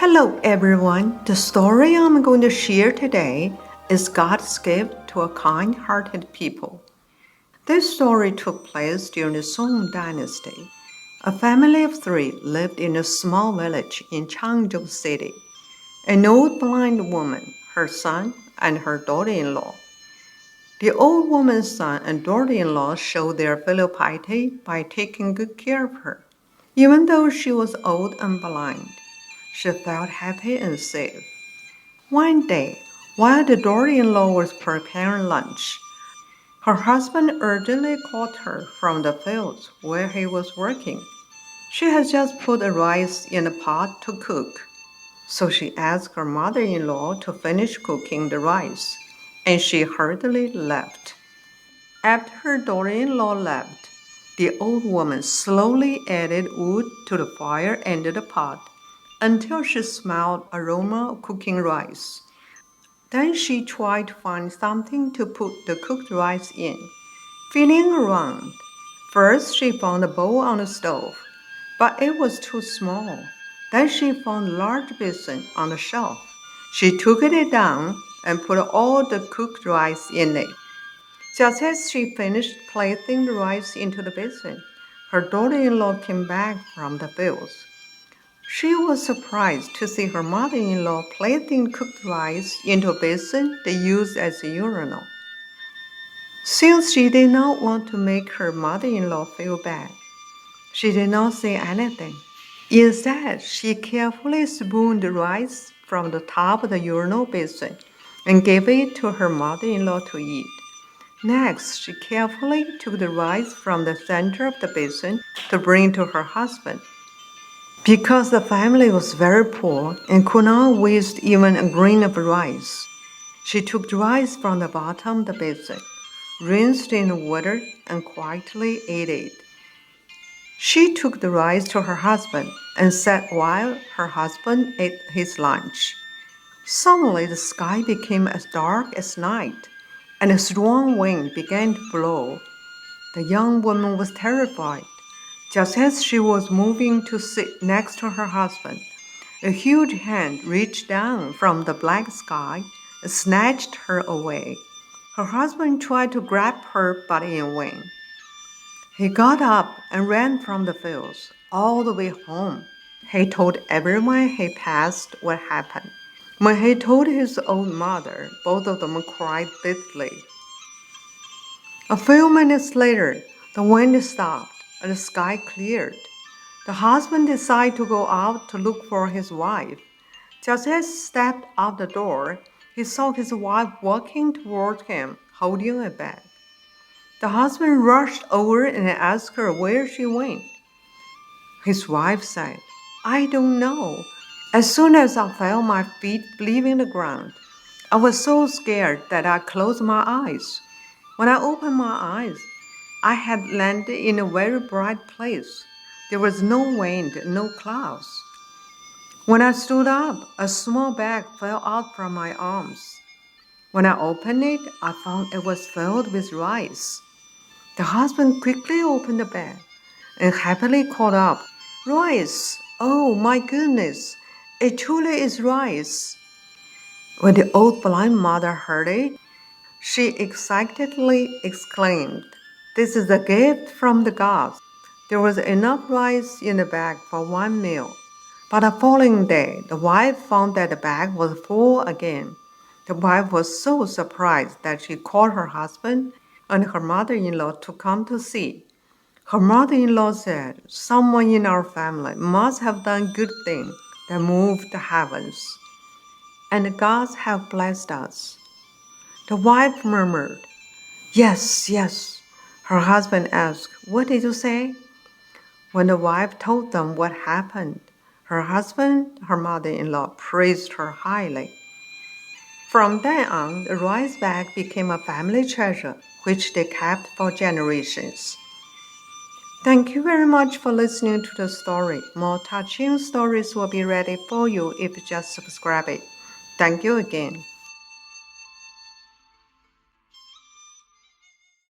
Hello everyone. The story I'm going to share today is God's gift to a kind-hearted people. This story took place during the Song Dynasty. A family of three lived in a small village in Chang Zhou City. An old blind woman, her son, and her daughter-in-law. The old woman's son and daughter-in-law showed their filial piety by taking good care of her. Even though she was old and blind, she felt happy and safe. One day, while the daughter-in-law was preparing lunch, her husband urgently called her from the fields where he was working. She had just put the rice in a pot to cook, so she asked her mother-in-law to finish cooking the rice, and she hurriedly left. After her daughter-in-law left, the old woman slowly added wood to the fire and the pot until she smelled aroma of cooking rice. Then she tried to find something to put the cooked rice in. Feeling around, first she found a bowl on the stove, but it was too small. Then she found a large basin on the shelf. She took it down and put all the cooked rice in it. Just as she finished placing the rice into the basin, her daughter-in-law came back from the fields. She was surprised to see her mother-in-law placing cooked rice into a basin they used as a urinal. Since she did not want to make her mother-in-law feel bad, she did not say anything. Instead, she carefully spooned the rice from the top of the urinal basin and gave it to her mother-in-law to eat. Next, she carefully took the rice from the center of the basin to bring to her husband. Because the family was very poor and could not waste even a grain of rice, she took the rice from the bottom of the basin, rinsed in water, and quietly ate it. She took the rice to her husband and sat while her husband ate his lunch. Suddenly, the sky became as dark as night, and a strong wind began to blow. The young woman was terrified. Just as she was moving to sit next to her husband, a huge hand reached down from the black sky and snatched her away. Her husband tried to grab her, but in vain. He got up and ran from the fields all the way home. He told everyone he passed what happened. When he told his old mother, both of them cried bitterly. A few minutes later, the wind stopped and the sky cleared. The husband decided to go out to look for his wife. Just as he stepped out the door, he saw his wife walking toward him, holding a bag. The husband rushed over and asked her where she went. His wife said, "I don't know. As soon as I felt my feet leaving the ground, I was so scared that I closed my eyes. When I opened my eyes, I had landed in a very bright place. There was no wind, no clouds. When I stood up, a small bag fell out from my arms. When I opened it, I found it was filled with rice." The husband quickly opened the bag and happily called up, "Rice! Oh my goodness! It truly is rice!" When the old blind mother heard it, she excitedly exclaimed, "This is a gift from the gods." There was enough rice in the bag for one meal. But the following day, the wife found that the bag was full again. The wife was so surprised that she called her husband and her mother-in-law to come to see. Her mother-in-law said, "Someone in our family must have done good things that moved the heavens, and the gods have blessed us." The wife murmured, "Yes, yes." Her husband asked, "What did you say?" When the wife told them what happened, her husband, her mother-in-law, praised her highly. From then on, the rice bag became a family treasure, which they kept for generations. Thank you very much for listening to the story. More touching stories will be ready for you if you just subscribe it. Thank you again.